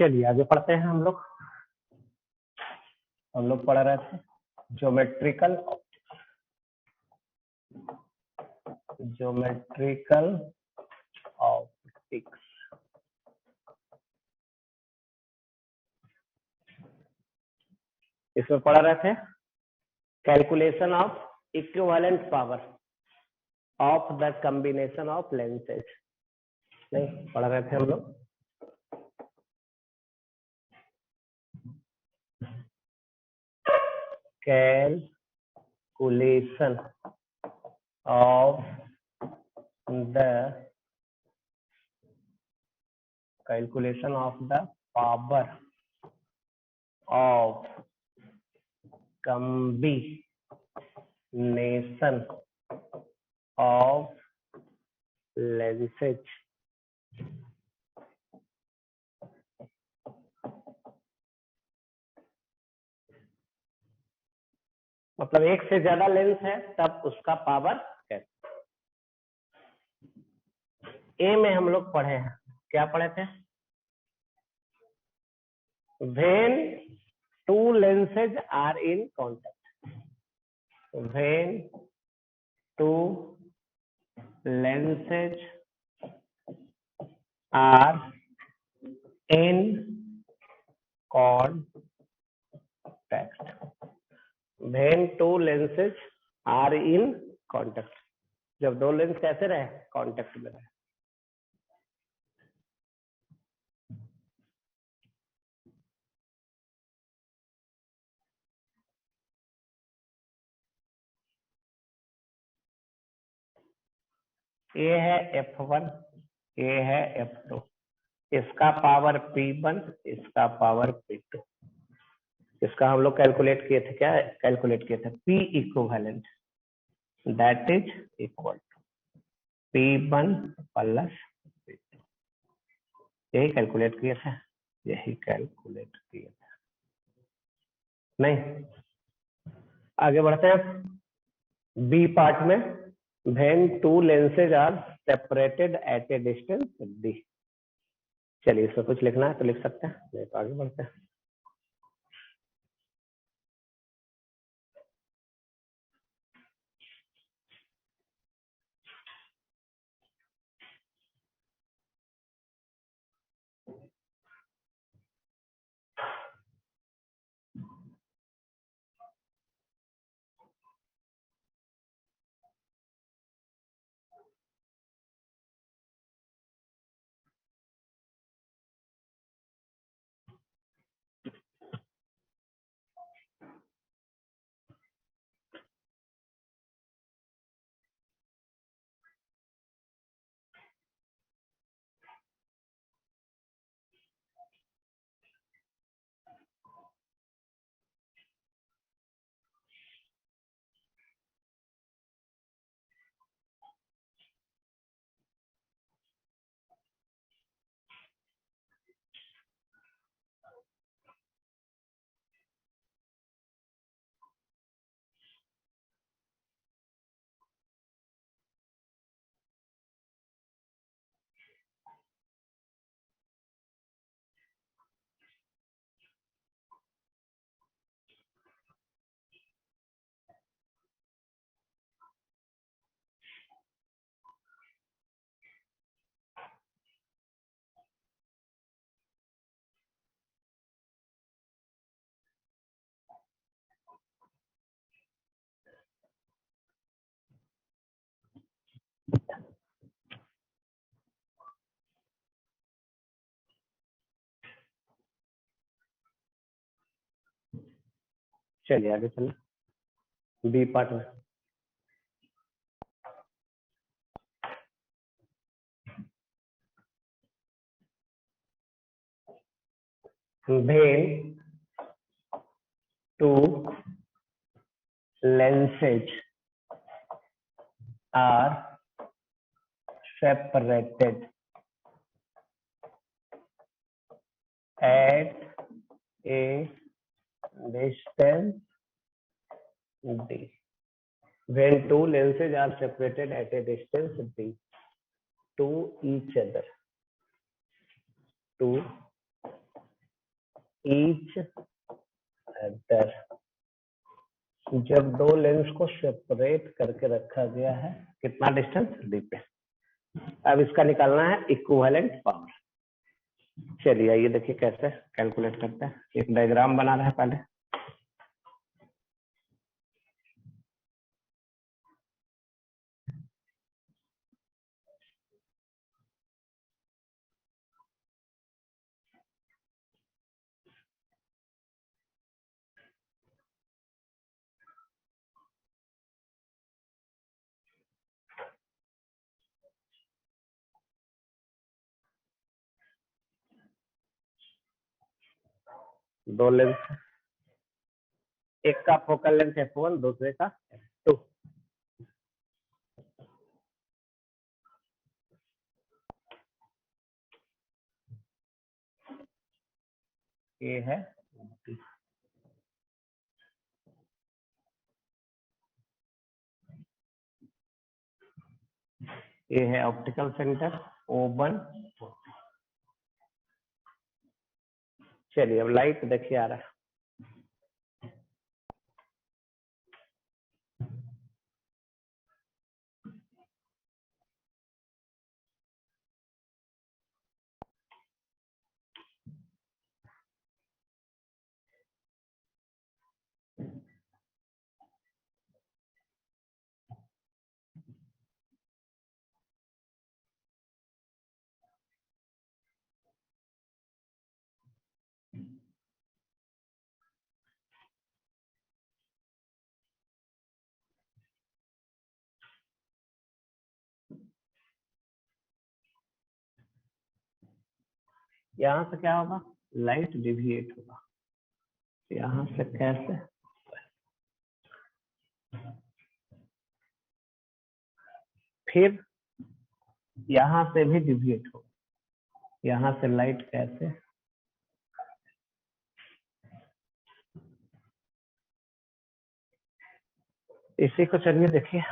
चलिए आगे पढ़ते हैं हम लोग पढ़ रहे थे ज्योमेट्रिकल ऑप्टिक्स। इसमें पढ़ रहे थे calculation of equivalent power of the combination of lenses. नहीं पढ़ रहे थे हम लोग calculation of the power of combination of lenses। मतलब एक से ज्यादा लेंस है तब उसका पावर कैसे। ए में हम लोग पढ़े हैं, क्या पढ़े थे? When two lenses are in contact, when two lenses are in contact, when two lenses are in contact, जब दो लेंस कैसे रहे? कांटेक्ट में रहे। ये है F1, ये है F2, इसका पावर P1, इसका पावर P2। इसका हम लोग कैलकुलेट किए थे, क्या कैलकुलेट किए थे? P equivalent that is equal to P1 plus P2। यही कैलकुलेट किए थे, यही कैलकुलेट किए थे। नहीं आगे बढ़ते हैं बी पार्ट में। when two lenses are separated at a distance d। चलिए इसमें कुछ लिखना है तो लिख सकते हैं, नहीं तो आगे बढ़ते हैं। चलिए आगे चलिए बी पार्ट में। when two lenses are separated at a distance d। when two lenses are separated at a distance d to each other each other. जब दो लेंस को सेपरेट करके रखा गया है, कितना डिस्टेंस डी पे। अब इसका निकालना है इक्विवेलेंट पावर। चलिए आइए देखिए कैसे कैलकुलेट करते हैं। एक डायग्राम बना रहे हैं पहले। दो लेंस, एक का फोकल लेंथ f1, दूसरे का f2। ये है ऑप्टिकल सेंटर O1। चलिए अब लाइट देखिए आ रहा है। यहाँ से क्या होगा, लाइट डिविएट होगा। यहाँ से कैसे, फिर यहाँ से भी डिविएट होगा। यहाँ से लाइट कैसे, इसी को चलिए देखिए।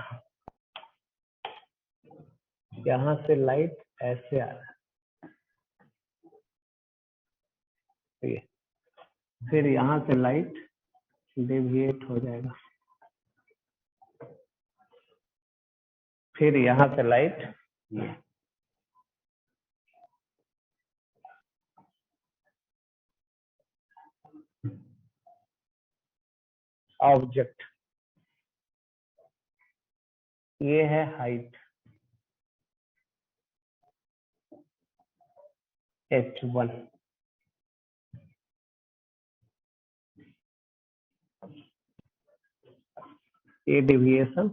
यहाँ से लाइट ऐसे आ रहा है, ये फिर यहाँ से लाइट डिविएट हो जाएगा, फिर यहाँ से लाइट ये ऑब्जेक्ट, ये है हाइट h1, ये डिविएशन,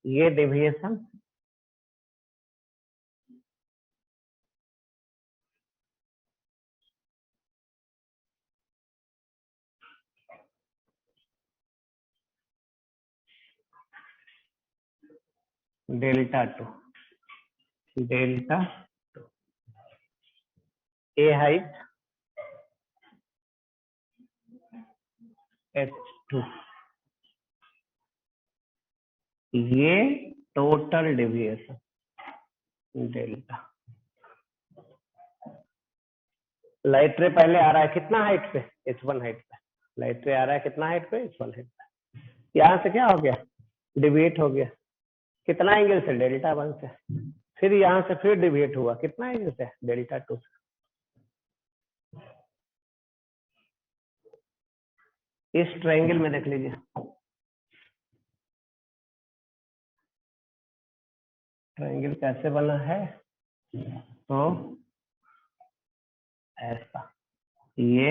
ये deviation, delta two, delta A height h2, ये टोटल डेविएशन डेल्टा। लाइट रे पहले आ रहा है कितना हाइट पे, h1 हाइट पे। लाइट रे आ रहा है कितना हाइट पे, h1 हाइट पे। यहाँ से क्या हो गया, डिविएट हो गया। कितना एंगल से, डेल्टा 1 से। फिर यहाँ से फिर डिविएट हुआ, कितना एंगल से, डेल्टा 2 से। इस ट्रायंगल में देख लीजिए, ट्रायंगल कैसे बना है, तो ऐसा, ये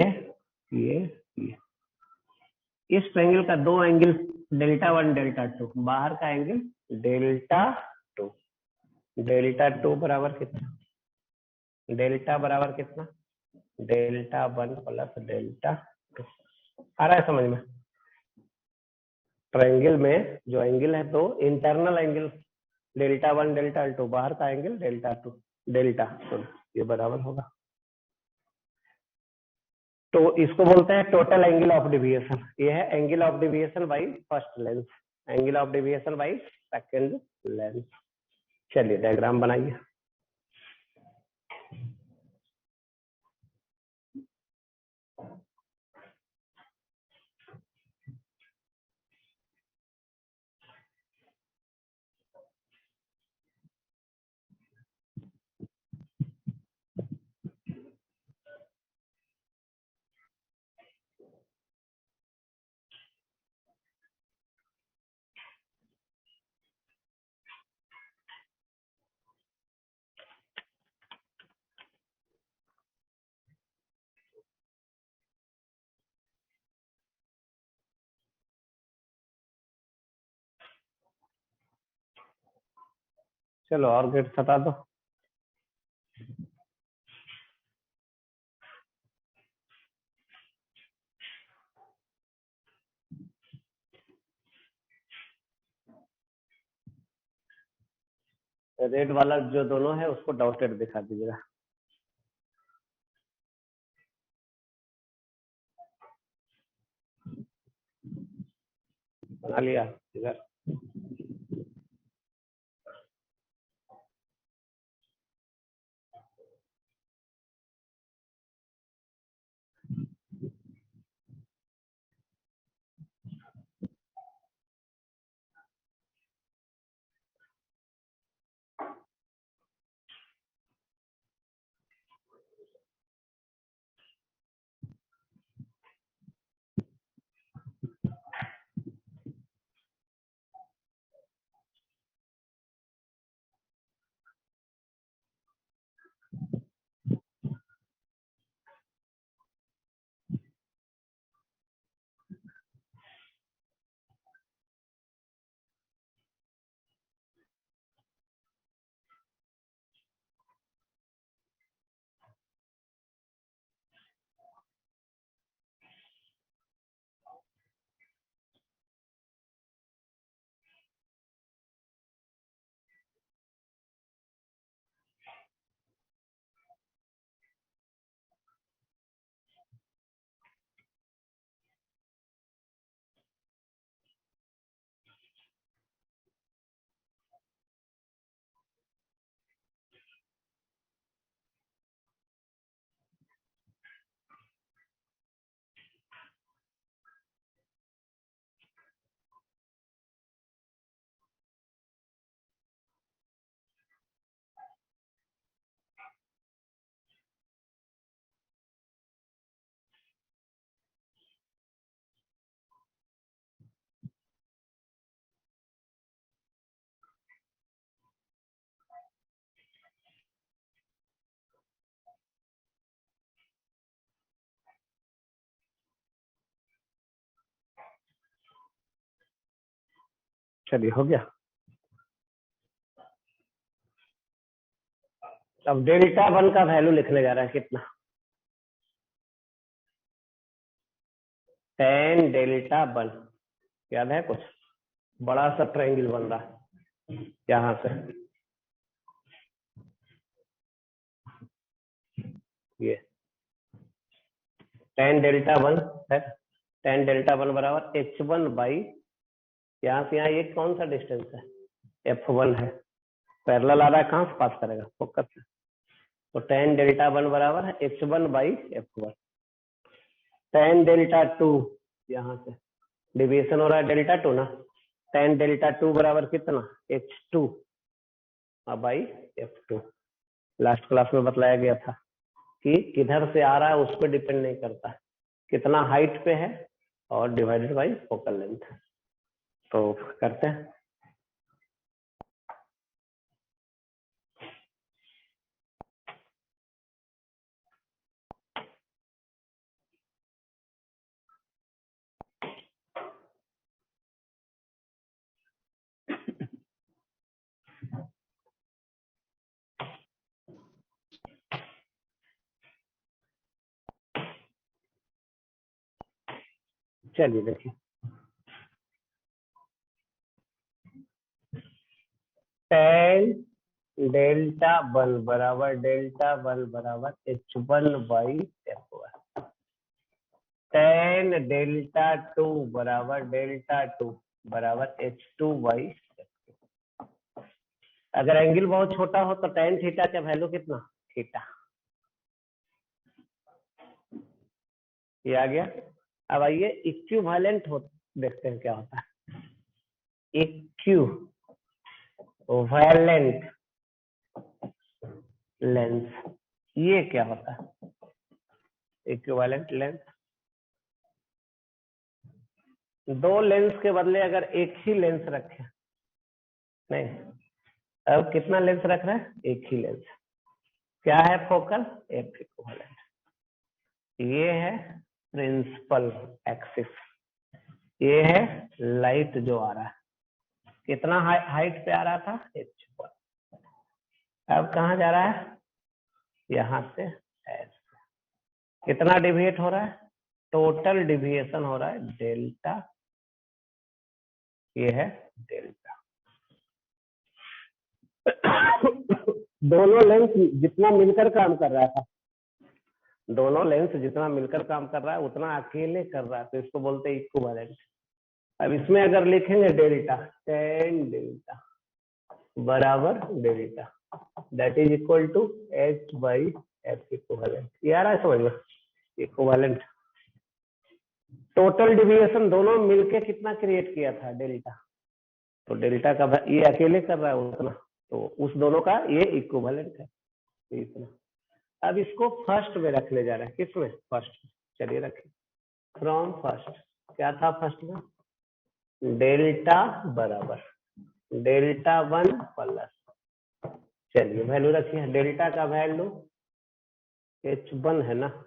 इस ट्रायंगल का दो एंगल डेल्टा 1 डेल्टा 2, बाहर का एंगल डेल्टा 2। डेल्टा 2 बराबर कितना, डेल्टा बराबर कितना, डेल्टा 1 प्लस डेल्टा 2। आ रहा है समझ में। ट्रायंगल में जो एंगल है, तो इंटरनल एंगल डेल्टा 1 डेल्टा 2 बाहर का एंगल डेल्टा 2 डेल्टा, तो ये बराबर होगा। तो इसको बोलते हैं टोटल एंगल ऑफ डिविएशन। ये है angle of deviation by first lens, angle of deviation by second lens. चलिए डायग्राम बनाइए। चलो और गेट हटा दो। रेड वाला जो दोनों है उसको डॉटेड दिखा दीजिएगा। बना लिया इधर। चलिए हो गया। अब डेल्टा 1 का वैल्यू लिखने जा रहा है कितना, 10 डेल्टा 1। याद है कुछ? बड़ा सा ट्रायंगल बन रहा है यहाँ से, ये 10 डेल्टा 1 है। 10 डेल्टा 1 बराबर h1 बाई, यहाँ से यहाँ ये कौन सा डिस्टेंस है, f1 है। पैरेलल आ रहा है, कहाँ से पास करेगा, फोकस से। तो 10 डेल्टा 1 बराबर है h1 बाई f1। 10 डेल्टा 2, यहाँ से डिविएशन हो रहा है डेल्टा 2 ना, 10 डेल्टा 2 बराबर कितना, h2 by f2। Last class में बताया गया था कि किधर से आ रहा है उस पर डिपेंड नहीं करता, कितना हाइट पे है और डिवाइडेड बाई फोकल लेंथ। तो करते हैं। चलिए देखिए, टेन डेल्टा वन बराबर डेल्टा वन बराबर H1/F1। टेन डेल्टा टू बराबर डेल्टा टू बराबर H2/F2। अगर एंगल बहुत छोटा हो तो टेन थीटा का वैल्यू कितना, थीटा। ये आ गया। अब आइए इक्विवेलेंट हो देखते हैं क्या होता है। इक्विवेलेंट लेंस, ये क्या होता है? इक्विवेलेंट लेंस, दो लेंस के बदले अगर एक ही लेंस रखे, नहीं, अब कितना लेंस रख रहे हैं? एक ही लेंस। क्या है फोकल? F equivalent. ये है प्रिंसिपल एक्सिस, ये है लाइट जो आ रहा है, कितना हाइट पे आ रहा था? H1। अब कहाँ जा रहा है? यहां से S। कितना डिविएट हो रहा है? टोटल डिविएशन हो रहा है डेल्टा, ये है डेल्टा। दोनों लेंस जितना मिलकर काम कर रहा था, दोनों लेंस जितना मिलकर काम कर रहा है उतना अकेले कर रहा है, तो इसको बोलते हैं इक्विवेलेंट। अब इसमें अगर लिखेंगे डेल्टा, टेन डेल्टा बराबर delta, that is equal to H/F equivalent. ये आ रहा है समझ में? इक्विवेलेंट टोटल डिविएशन दोनों मिलके कितना क्रिएट किया था? डेल्टा। तो डेल्टा का ये अकेले कर रहा है उतना, तो उस दोनों का ये इक्विवेलेंट है, इतना। अब इसको फर्स्ट में रखने जा रहे हैं। किसमें? फर्स्ट। चलिए रखें। फ्रॉम फर्स्ट, क्या था फर्स्ट में? डेल्टा बराबर डेल्टा वन प्लस, चलिए वैल्यू रखिए। डेल्टा का वैल्यू H1 है ना,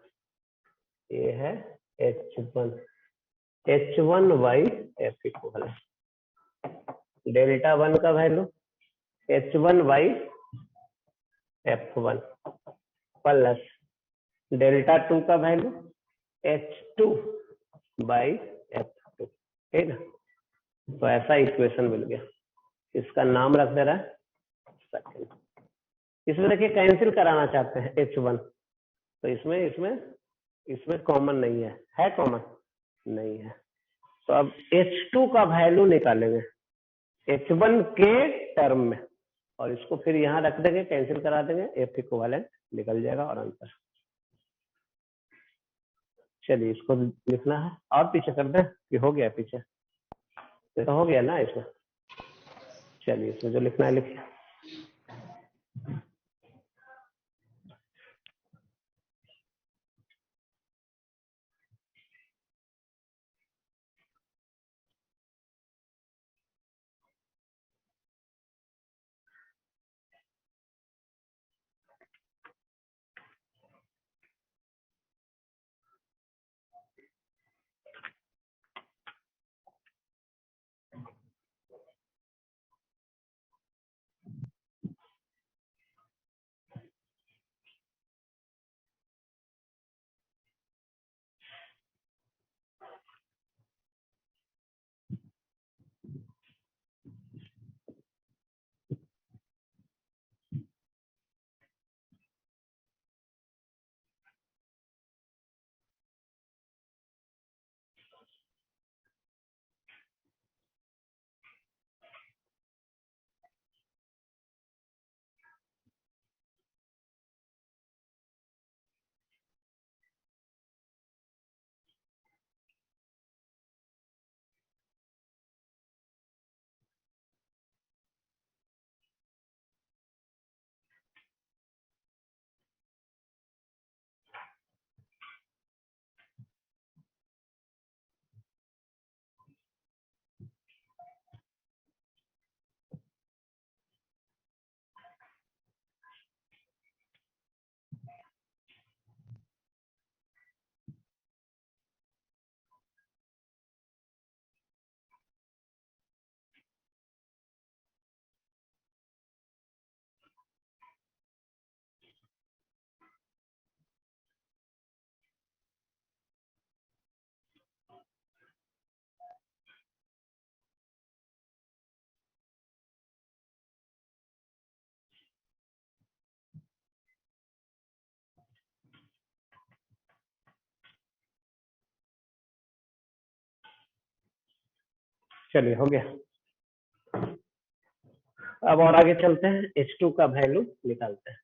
ये है H1, H1/F equal. Delta one का value H1/F1 plus delta two का वैल्यू H2/F2, ठीक है। तो ऐसा इक्वेशन मिल गया, इसका नाम रख दे रहा है सेकंड। इसमें देखिए कैंसिल कराना चाहते हैं H1, तो इसमें कॉमन नहीं है कॉमन? नहीं है। तो अब H2 का वैल्यू निकालेंगे H1 के टर्म में, और इसको फिर यहाँ रख देंगे, कैंसिल करा देंगे, F इक्विवेलेंट निकल जाएगा और आंसर। चलिए इसको लिखना है और पीछे कर दे कि हो गया पीछे, तो हो गया ना इसमें। चलिए इसमें जो लिखना है लिखिए। चलिए हो गया। अब और आगे चलते हैं, H2 का वैल्यू निकालते हैं।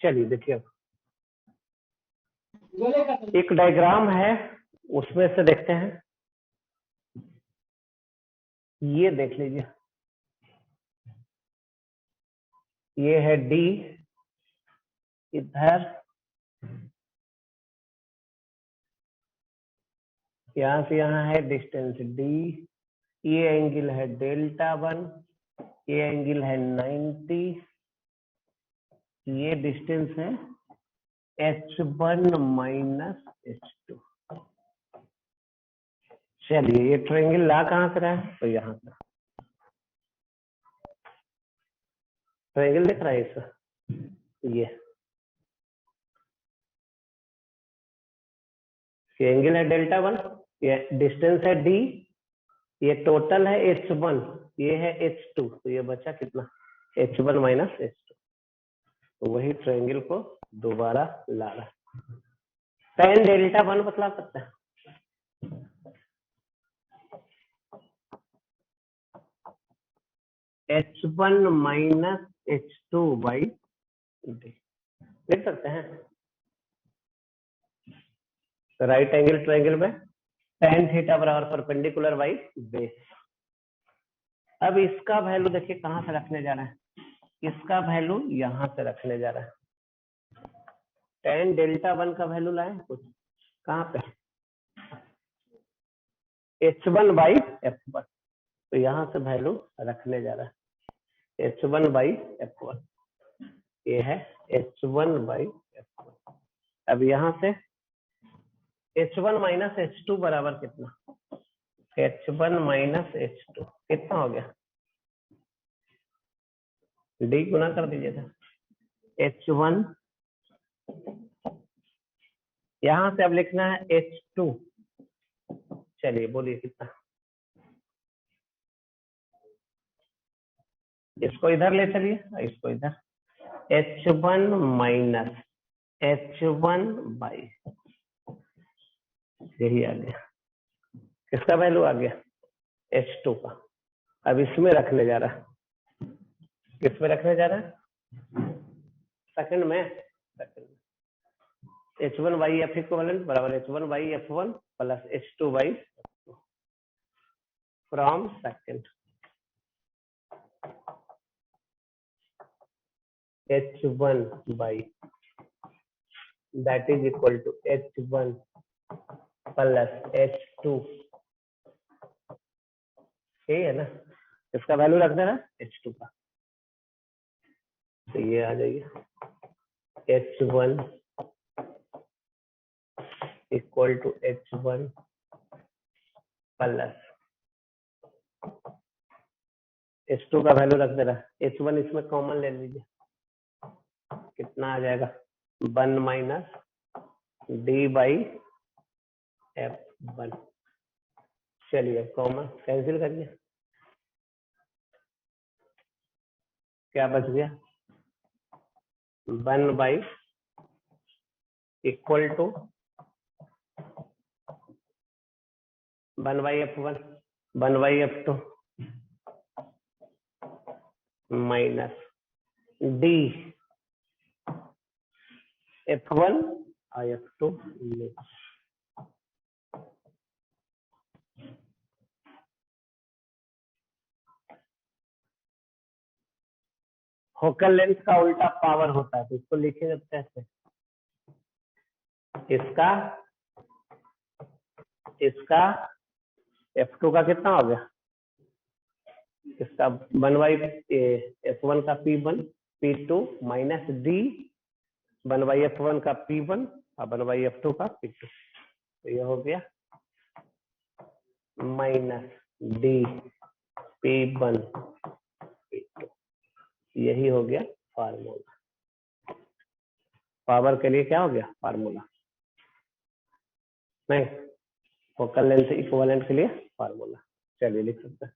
चलिए देखिए, अब एक डायग्राम है, उसमें से देखते हैं। ये देख लीजिए, ये है D, इधर यहाँ से यहाँ है डिस्टेंस D, ये एंगल है Δ1, ये एंगल है 90, ये डिस्टेंस है H1 माइनस H2। चलिए, ये ट्रायंगल ला कहाँ से रहा है, तो यहाँ से ट्रायंगल दिख रहा है इसका, ये एंगल है Δ1, ये डिस्टेंस है D, ये टोटल है H1, ये है H2, तो ये बचा कितना, H1 माइनस H2। तो वही ट्रायंगल को दोबारा ला रहा है। tan Δ1 बतला सकते हैं, H1 minus H2 by D लिख सकते हैं। तो राइट एंगल ट्रायंगल में tan थीटा बराबर परपेंडिकुलर बाई बेस। अब इसका वैल्यू देखिए कहां से रखने जा रहा है, इसका वैल्यू यहां से रखने जा रहा है। tan Δ1 का वैल्यू लाए कुछ कहां पे, H1 बाई F1, तो यहां से वैल्यू रखने जा रहा है H1 बाई F1, ये है H1 बाई F1। अब यहां से H1 माइनस H2 बराबर कितना, H1 माइनस H2 कितना हो गया, D गुना कर दीजिएगा, H1 यहां से अब लिखना है H2। चलिए बोलिए कितना, इसको इधर ले चलिए, इसको इधर, H1 माइनस H1 बाई, यही आ गया, किसका वैल्यू आ गया, H2 का। अब इसमें रखने जा रहा है, किसमें रखने जा रहा है, सेकंड में, H1 बाई F इक्विवेलेंट बराबर H1 by F1 plus H2 by from second, H1 by that is equal to H1 plus H2, यही है ना, इसका वैल्यू रख देना H2 का, तो ये आ जाइए H1 equal to H1 plus H2 का वैल्यू रख दे रहा, H1 इसमें कॉमन ले लीजिए, कितना आ जाएगा 1 माइनस D बाई F1। चलिए कॉमन कैंसिल करिए, क्या बच गया 1 by equal to 1 by F1 1 by F2 minus D F1 और F2 फोकल लेंथ का उल्टा पावर होता है, तो इसको लिखेंगे कैसे? इसका इसका F2 का कितना हो गया? इसका 1/F1 का P1 P2 minus D 1/F1 का P1 और 1/F2 का P2, तो ये हो गया माइनस D P1 P2। यही हो गया फार्मूला। पावर के लिए क्या हो गया फार्मूला? नहीं, फोकल लेंथ इक्विवेलेंट के लिए फार्मूला। चलिए लिख सकते हैं।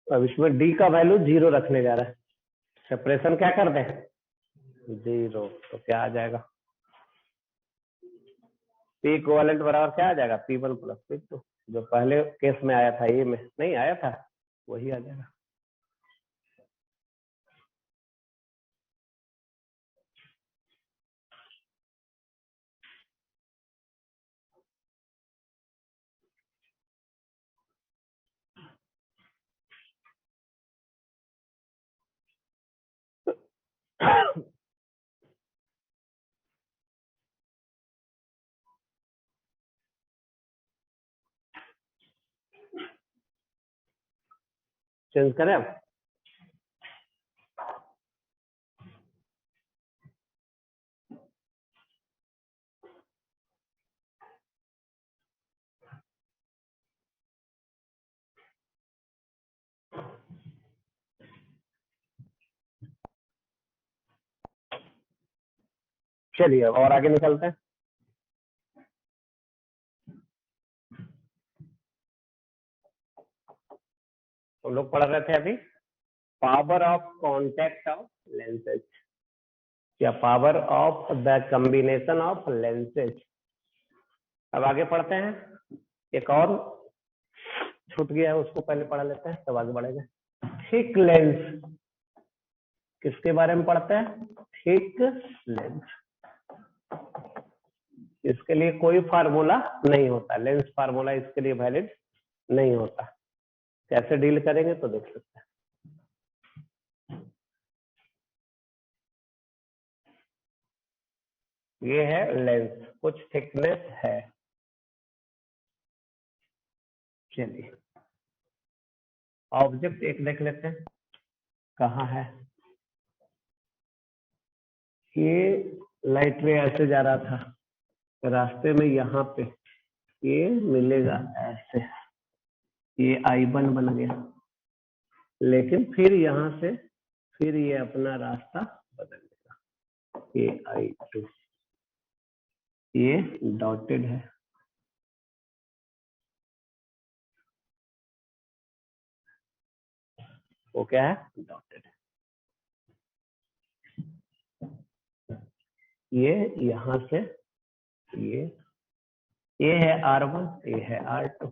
अब इसमें D का वैल्यू 0 रखने जा रहा है, सेपरेशन क्या कर दें 0, तो क्या आ जाएगा P इक्विवेलेंट बराबर क्या आ जाएगा P1 प्लस P2, जो पहले केस में आया था, ये में नहीं आया था, वही आ जाएगा। चेंज करें अब? चलिए अब और आगे निकलते हैं। हम लोग पढ़ रहे थे अभी power of contact of lenses या power of the combination of lenses. अब आगे पढ़ते हैं, एक और छूट गया है, उसको पहले पढ़ लेते हैं तब आगे बढ़ेंगे। थिक लेंस, किसके बारे में पढ़ते हैं? Thick lens. इसके लिए कोई फार्मूला नहीं होता, लेंस फार्मूला इसके लिए वैलिड नहीं होता। कैसे डील करेंगे तो देख सकते हैं। ये है लेंस, कुछ थिकनेस है। चलिए ऑब्जेक्ट एक देख लेते हैं कहाँ है। ये लाइट रे ऐसे जा रहा था, रास्ते में यहाँ पे ये मिलेगा ऐसे, ये I1 बन गया, लेकिन फिर यहाँ से फिर ये अपना रास्ता बदल लेगा, ये I2, ये डॉटेड है। वो क्या है? डॉटेड है। ये यहाँ से ये है R1, ये है R2,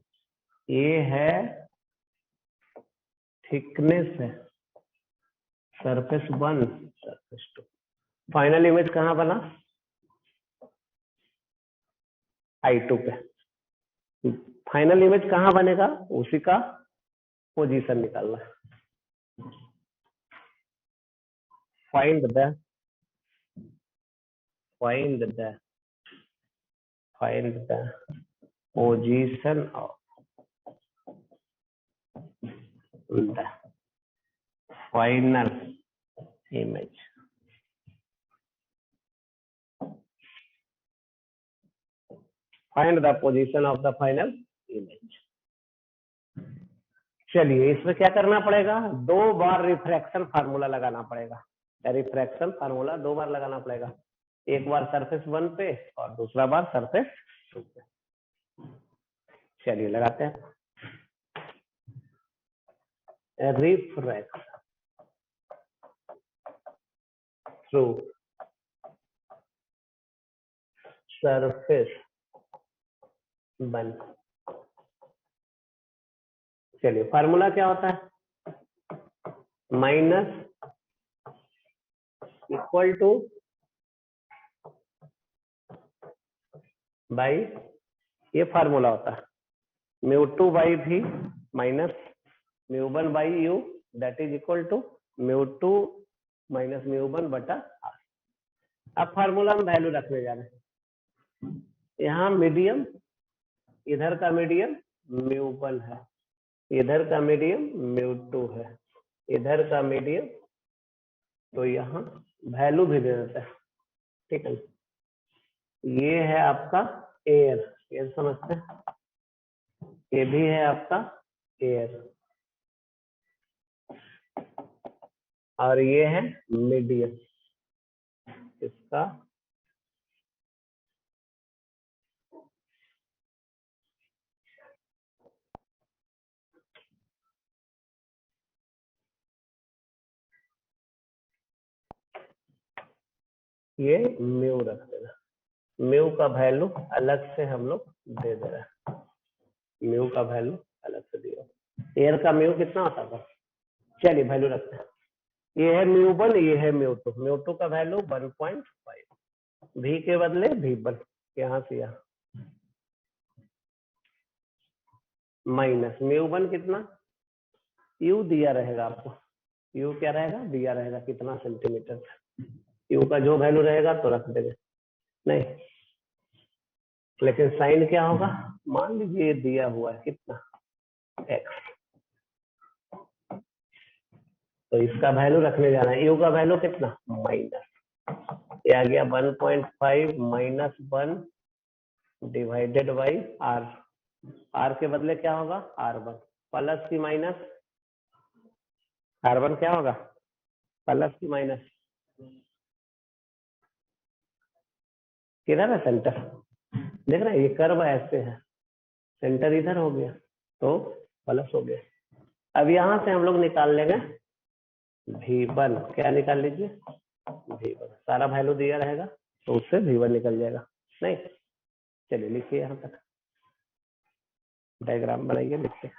ये है थिकनेस है, सरफेस 1, सरफेस 2। फाइनल इमेज कहाँ बना? I2 पे। फाइनल इमेज कहाँ बनेगा? उसी का पोजीशन निकालना है। Find the position of the final image. Find the position of the final image. चलिए इसमें क्या करना पड़ेगा? 2 बार रिफ्रैक्शन फार्मूला लगाना पड़ेगा। रिफ्रैक्शन फार्मूला 2 बार लगाना पड़ेगा, एक बार सरफेस 1 पे और दूसरा बार सरफेस 2 पे। चलिए लगाते हैं। Refraction through surface 1। चलिए फार्मूला क्या होता है? माइनस इक्वल टू बाई, ये फार्मूला होता है μ2 by v minus μ1 by u, that is equal to μ2 minus μ1 बटा r। अब फार्मूला में वैल्यू रखने जा रहे हैं। यहाँ मीडियम, इधर का मीडियम μ1 है, इधर का मीडियम μ2 है, इधर का मीडियम, तो यहाँ वैल्यू भी दे देता है। ठीक है, ये है आपका एयर, एयर समझते हैं, ये भी है आपका एयर, और ये है मीडियम, इसका ये म्यू रख देना। म्यू का वैल्यू अलग से हम लोग दे दे रहे हैं, म्यू का वैल्यू अलग से दिया। एयर का म्यू कितना होता था? चलिए वैल्यू रखते हैं। ये है μ1, ये है μ2। μ2 का वैल्यू 1.5, v के बदले v1, यहाँ से यहाँ माइनस μ1 कितना, u दिया रहेगा आपको, u क्या रहेगा? दिया रहेगा कितना सेंटीमीटर, u का जो वैल्यू रहेगा तो रख देंगे, नहीं लेकिन साइन क्या होगा? मान लीजिए दिया हुआ है कितना, x, तो इसका वैल्यू रखने जाना है। u का वैल्यू कितना? माइनस, ये आ गया 1.5 minus 1 divided by r। r के बदले क्या होगा? r1, प्लस की माइनस, r1 क्या होगा? प्लस की माइनस, किधर है सेंटर? देख रहे हैं ये कर्व ऐसे है, सेंटर इधर हो गया तो प्लस हो गया। अब यहां से हम लोग निकाल लेंगे v1, क्या निकाल लीजिए? v1, सारा वैल्यू दिया रहेगा तो उससे v1 निकल जाएगा, नहीं? चलिए लिखिए, यहाँ तक डायग्राम बनाइए, लिखते हैं।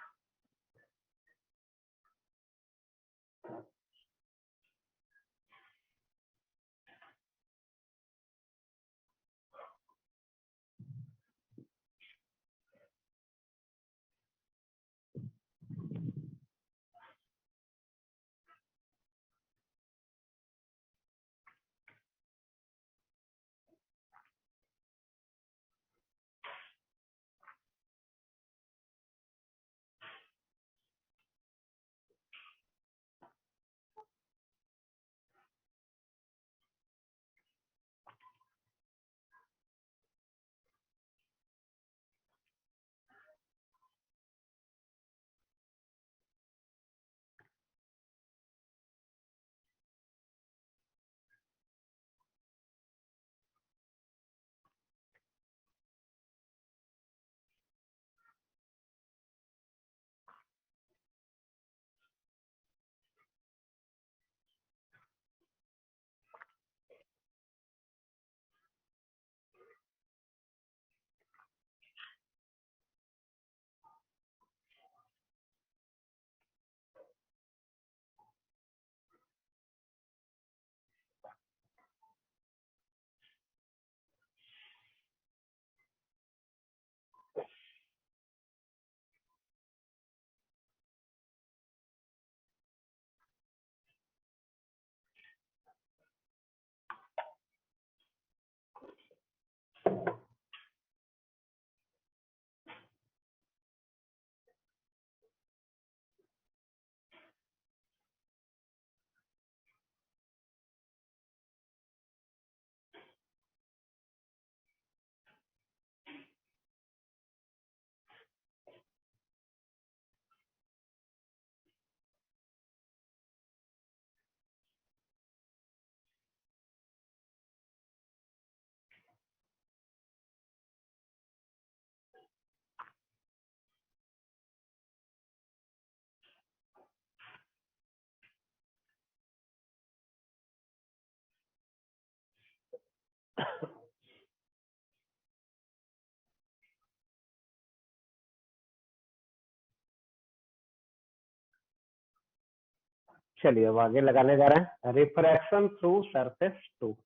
चलिए अब आगे लगाने जा रहे हैं। Refraction through surface two.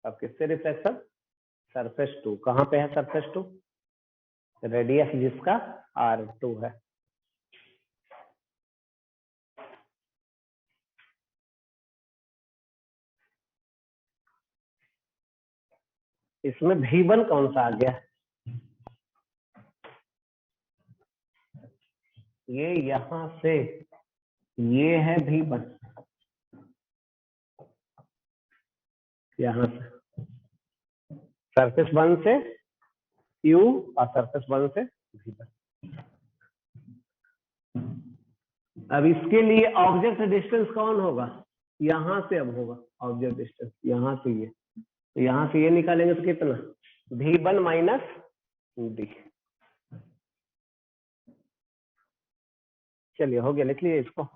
अब किससे रिफ्रैक्शन? Surface to. कहाँ पे है सरफेस टू? रेडियस जिसका R2 है। इसमें V1 कौन सा आ गया? ये यहां से, ये है V1, यहां से सरफेस 1 से U और सरफेस 1 से V1। अब इसके लिए ऑब्जेक्ट डिस्टेंस कौन होगा? यहां से अब होगा ऑब्जेक्ट डिस्टेंस, यहां से ये, तो यहां से ये निकालेंगे तो कितना? V1 minus D। चलिए हो गया, लिख लीजिए इसको।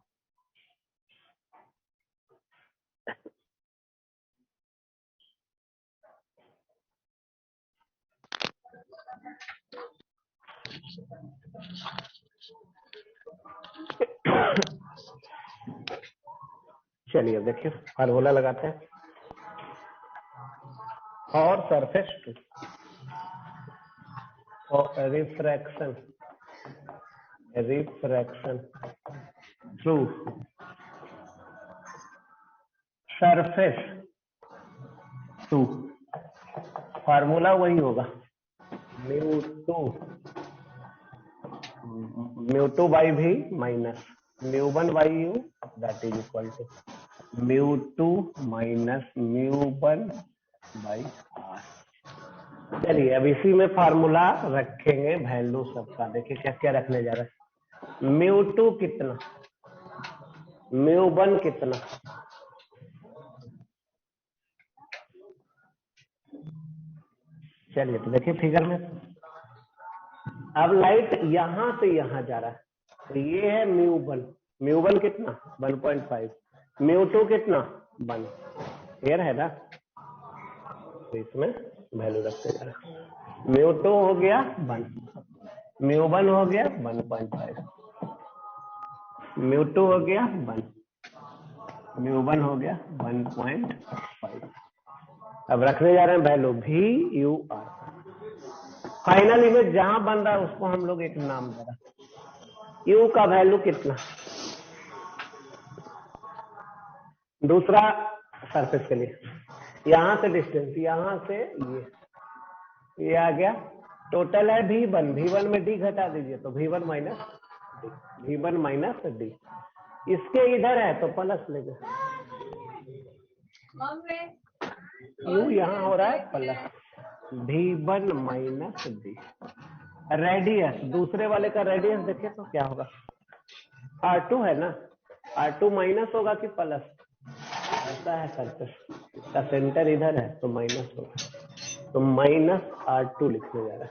चलिए अब देखिए फार्मूला लगाते हैं। और सरफेस टू और refraction through surface two, formula वही होगा, म्यू टू बाई भी minus mu one by you, that is equal to mu two minus mu one by r. चलिए अब इसी में फार्मूला रखेंगे वैल्यू सबका। देखिए क्या क्या रखने जा रहे हैं। म्यू2 कितना, म्यू1 कितना, चलिए तो देखिए फिगर में। अब लाइट यहां से यहां जा रहा है, तो ये है म्यू1। म्यू1 कितना? 1.5। म्यू2 कितना? 1। क्लियर है ना? तो इसमें वैल्यू रखते जा रहा है। म्यू2 हो गया 1, म्यू1 हो गया 1.5, म्यू2 हो गया 1, म्यू1 हो गया 1.5। अब रखने जा रहे हैं वैल्यू भी यू आर। फाइनल इमेज जहां बन रहा है उसको हम लोग एक नाम दे रहे हैं। यू का वैल्यू कितना? दूसरा सरफेस के लिए यहां से डिस्टेंस, यहां से ये आ गया। टोटल है V1, V1 में D घटा दीजिए तो V1 minus D, V1 minus D. इसके इधर है तो प्लस लेंगे, यू यहाँ हो रहा है plus V1 minus D. Radius, दूसरे वाले का रेडियस देखे तो क्या होगा? R2 है ना, R2 माइनस होगा कि प्लस? ऐसा है सरफेस, इसका सेंटर इधर है तो माइनस होगा, तो माइनस R2 लिखने जा रहा है।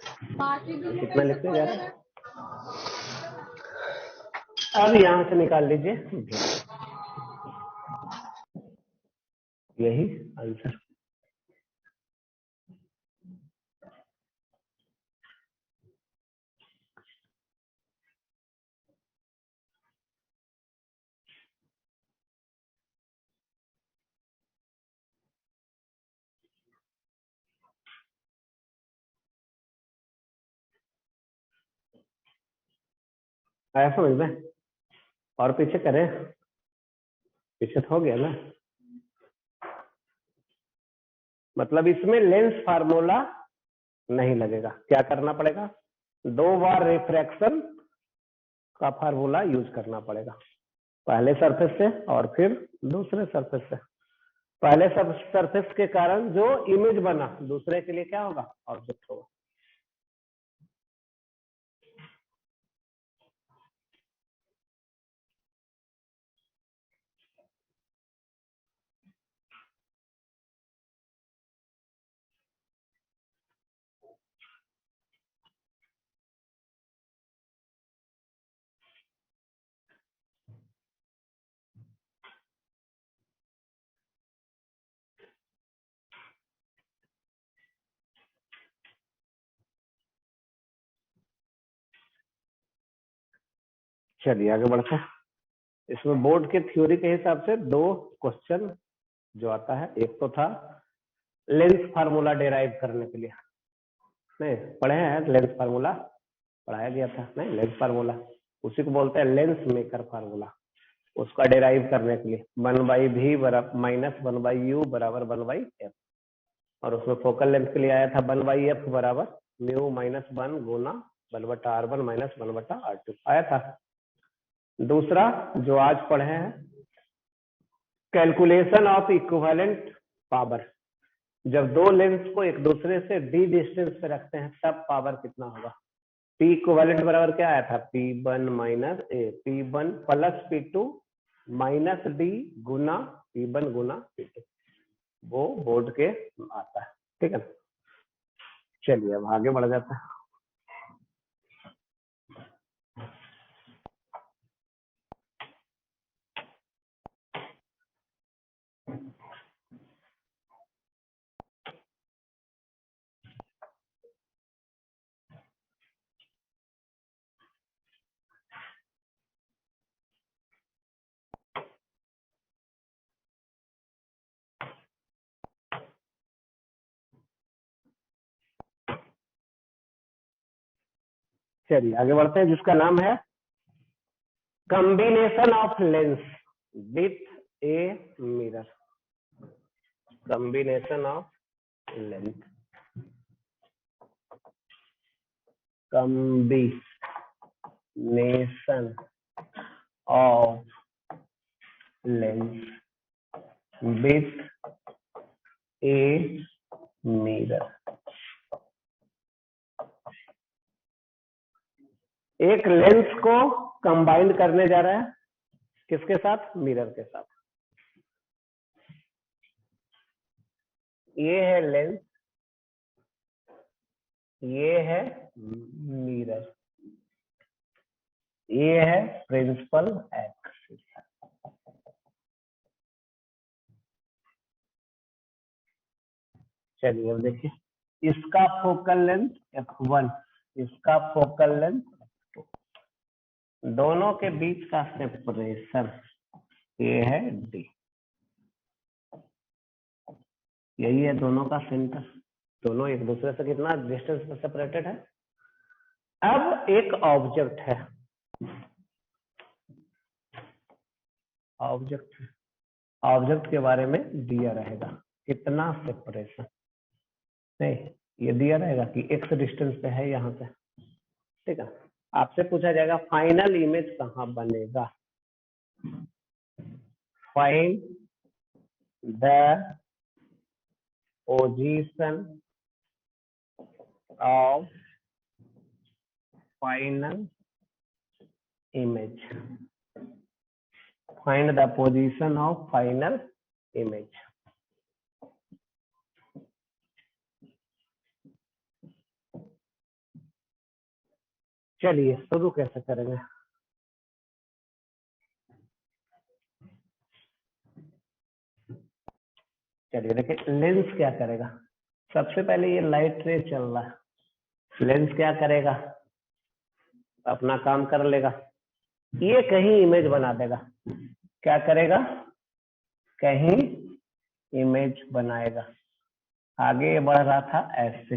तो कितना लिखने जा रहा है? अब यहां से निकाल लीजिए यही आंसर। आया समझ में? और पीछे करें? पीछे तो हो गया ना। मतलब इसमें लेंस फार्मूला नहीं लगेगा, क्या करना पड़ेगा? 2 बार रिफ्रैक्शन का फार्मूला यूज करना पड़ेगा, पहले सरफेस से और फिर दूसरे सरफेस से। पहले सब सरफेस के कारण जो इमेज बना, दूसरे के लिए क्या होगा? ऑब्जेक्ट होगा। चलिए आगे बढ़ते हैं। इसमें बोर्ड के थ्योरी के हिसाब से दो क्वेश्चन जो आता है, एक तो था लेंस फार्मूला डेराइव करने के लिए, नहीं पढ़े हैं लेंस फार्मूला, पढ़ाया गया था नहीं, लेंस फार्मूला उसी को बोलते हैं लेंस मेकर फार्मूला। उसका डेराइव करने के लिए 1/v बराबर -1/u बराबर 1/f, और उसमें फोकल लेंथ के लिए आया था 1/f बराबर म्यू -1 गुना 1/r1 - 1/r2 आया था। दूसरा जो आज पढ़े हैं, कैलकुलेशन ऑफ इक्विवेलेंट पावर, जब दो लेंस को एक दूसरे से डी डिस्टेंस पे रखते हैं तब पावर कितना होगा। पी इक्विवेलेंट बराबर क्या आया था, P1 - A, P1 + P2 - D Guna P1 Guna P2, वो बोर्ड के आता है, ठीक है। चलिए अब आगे बढ़ जाता है। चलिए आगे बढ़ते हैं, जिसका नाम है combination of lens with a mirror. Combination of lens, combination of lens with a mirror. एक लेंस को कंबाइंड करने जा रहा है, किसके साथ, मिरर के साथ। ये है लेंस, ये है मिरर, ये है प्रिंसिपल एक्सिस। चलिए अब देखिए, इसका फोकल लेंथ f1, इसका फोकल लेंथ f2, दोनों के बीच का सेपरेशन ये है d, यही है दोनों का सेंटर, दोनों एक दूसरे से कितना डिस्टेंस पर सेपरेटेड है। अब एक ऑब्जेक्ट है, ऑब्जेक्ट के बारे में दिया रहेगा कितना सेपरेशन, नहीं ये दिया रहेगा कि x डिस्टेंस पे है यहाँ से, ठीक है। आपसे पूछा जाएगा फाइनल इमेज कहाँ बनेगा, find the position of final image, find the position of final image. चलिए शुरू कैसे करेंगे, चलिए देखिए लेंस क्या करेगा। सबसे पहले ये लाइट रे चल रहा है, लेंस क्या करेगा, अपना काम कर लेगा, ये कहीं इमेज बना देगा, क्या करेगा, कहीं इमेज बनाएगा। आगे बढ़ रहा था ऐसे,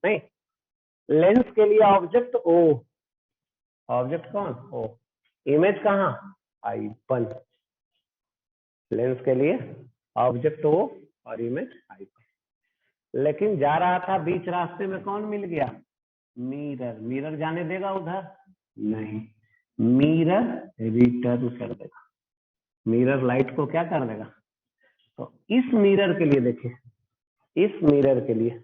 नहीं लेंस के लिए ऑब्जेक्ट ओ, ऑब्जेक्ट कौन ओ, इमेज कहाँ I1, लेंस के लिए ऑब्जेक्ट ओ और इमेज I1। लेकिन जा रहा था बीच रास्ते में कौन मिल गया, मिरर, मिरर जाने देगा उधर, नहीं मिरर रिटर्न कर देगा, मिरर लाइट को क्या कर देगा। तो इस मिरर के लिए देखिए, इस मिरर के लिए,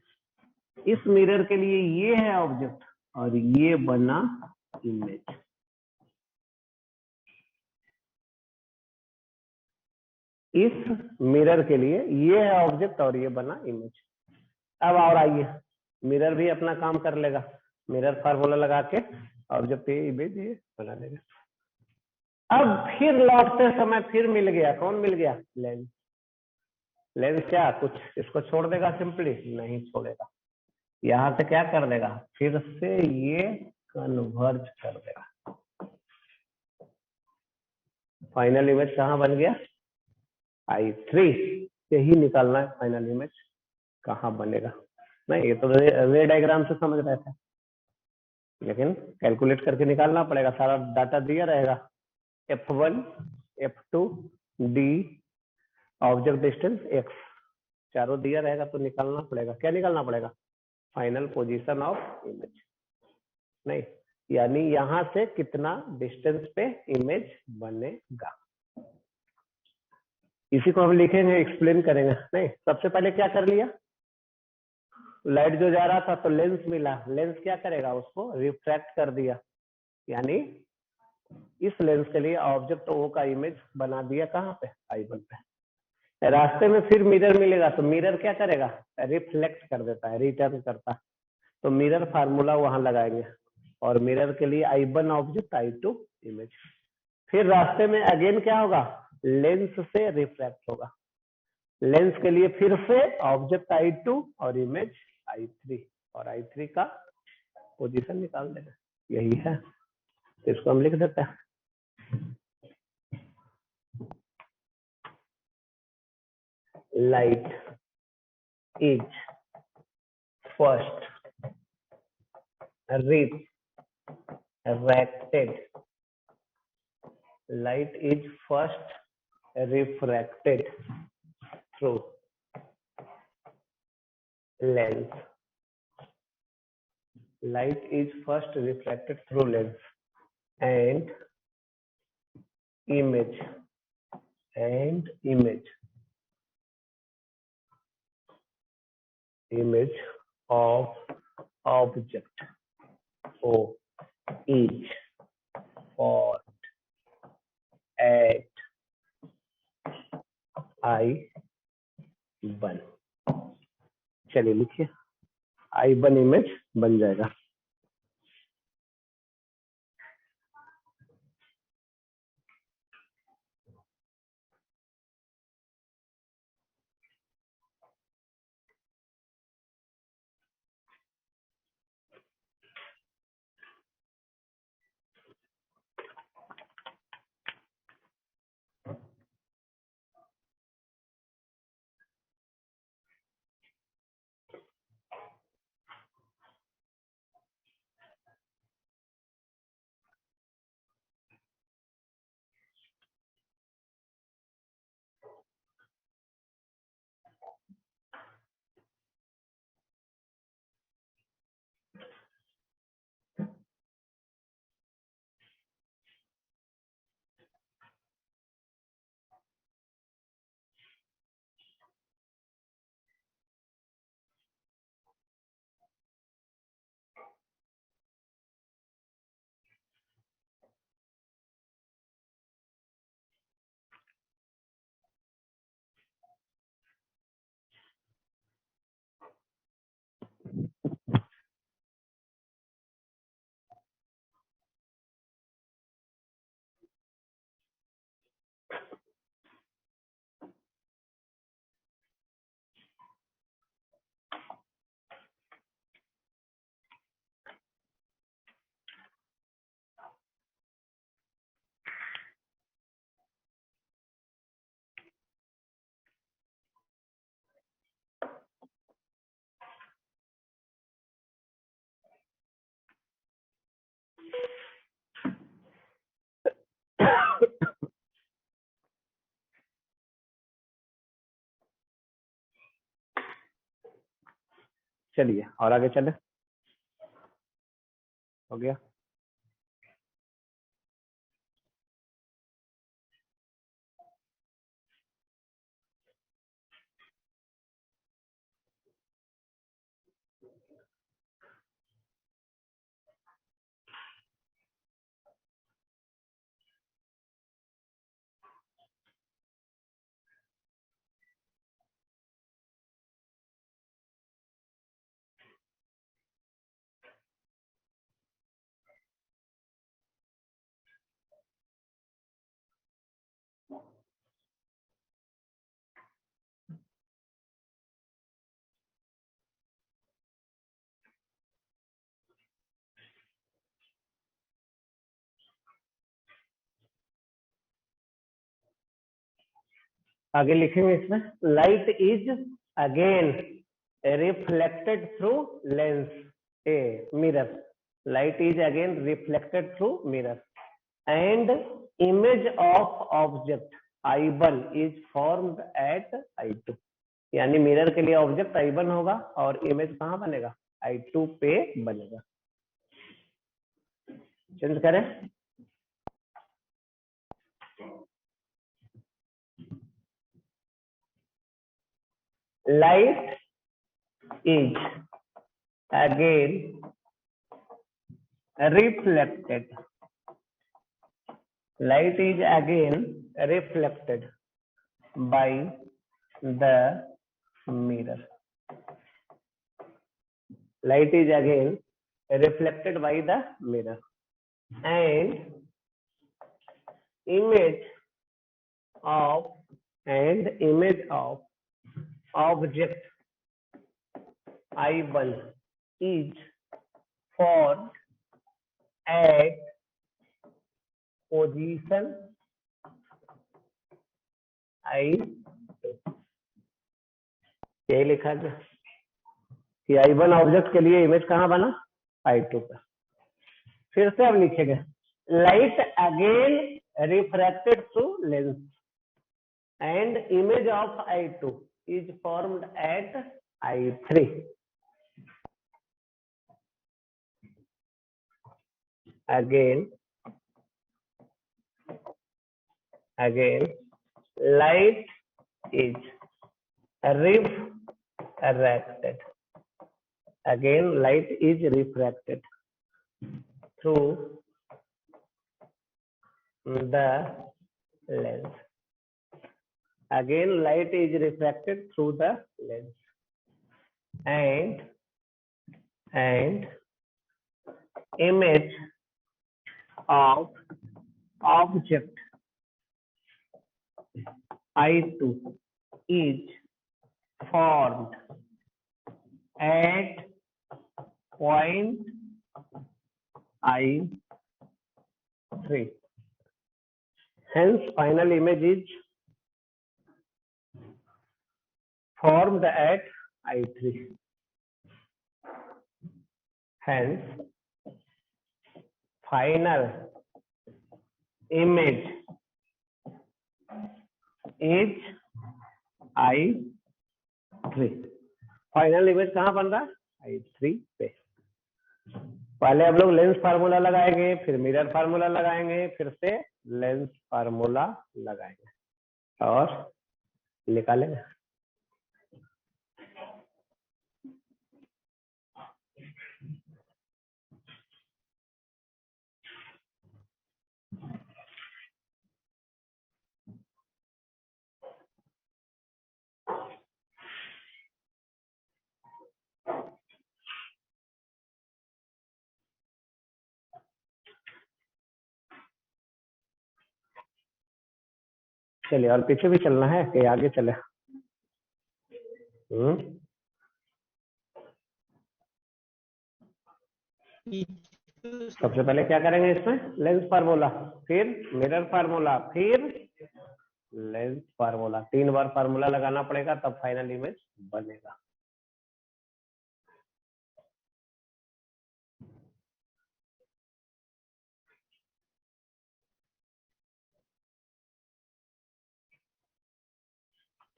इस मिरर के लिए ये है ऑब्जेक्ट और ये बना इमेज। इस मिरर के लिए ये है ऑब्जेक्ट और ये बना इमेज। अब और आइए, मिरर भी अपना काम कर लेगा, मिरर फार्मूला लगा के ऑब्जेक्ट ये इमेज ये बना देगा। अब फिर लौटते समय फिर मिल गया, कौन मिल गया, लेंस। लेंस क्या कुछ इसको छोड़ देगा सिंपली, नहीं छोड़ेगा, यहां से क्या कर देगा, फिर से ये कन्वर्ज कर देगा। फाइनल इमेज कहाँ बन गया, I3। यही निकालना है फाइनल इमेज कहाँ बनेगा। नहीं ये तो रे डायग्राम से समझ रहे थे, लेकिन कैलकुलेट करके निकालना पड़ेगा। सारा डाटा दिया रहेगा, F1 F2 D, object distance x, चारों दिया रहेगा तो निकालना पड़ेगा। क्या निकालना पड़ेगा, फाइनल पोजीशन ऑफ इमेज। नहीं, यानी यहां से कितना डिस्टेंस पे इमेज बनेगा, इसी को हम लिखेंगे, एक्सप्लेन करेंगे। नहीं, सबसे पहले क्या कर लिया, लाइट जो जा रहा था तो लेंस मिला, लेंस क्या करेगा, उसको रिफ्रैक्ट कर दिया, यानी इस लेंस के लिए ऑब्जेक्ट ओ का इमेज बना दिया कहाँ पे, I1 पे। रास्ते में फिर मिरर मिलेगा तो मिरर क्या करेगा, रिफ्लेक्ट कर देता है, रिटर्न करता है। तो मिरर फार्मूला वहां लगाएंगे, और मिरर के लिए I1 ऑब्जेक्ट I2 इमेज। फिर रास्ते में अगेन क्या होगा, लेंस से रिफ्रैक्ट होगा, लेंस के लिए फिर से ऑब्जेक्ट I2 और इमेज I3, और I3 का पोजीशन निकाल देना, यही है। तो इसको हम लिख देते हैं, light is first refracted, light is first refracted through lens, light is first refracted through lens and image of object O is formed at I1। चलिए लिखिए, I1 इमेज बन जाएगा। चलिए और आगे चले, हो गया। आगे लिखेंगे इसमें, light is again reflected through lens a mirror, light is again reflected through mirror and image of object I1 is formed at I2, यानी मिरर के लिए ऑब्जेक्ट I1 होगा और इमेज कहाँ बनेगा, I2 पे बनेगा। चेंज करें, light is again reflected, light is again reflected by the mirror, light is again reflected by the mirror and image of object I1 is formed at position I2, यही लिखा गया कि I1 object के लिए image कहाँ बना, I2 पर। फिर से अब लिखेंगे, light again refracted through lens and image of I2 is formed at I3, again light is refracted, again light is refracted through the lens, again light is refracted through the lens and image of object I2 is formed at point I3, hence final image is formed at I3, hence final image is I3, final image कहाँ बन रहा है, I3 पे। पहले हम लोग lens formula लगाएंगे, फिर मिरर फार्मूला लगाएंगे, फिर से लेंस फार्मूला लगाएंगे और निकालेंगे। चलिए, और पीछे भी चलना है कि आगे चले? सबसे पहले क्या करेंगे इसमें, लेंस फार्मूला, फिर मिरर फार्मूला, फिर लेंस फार्मूला, 3 बार फार्मूला लगाना पड़ेगा तब फाइनल इमेज बनेगा।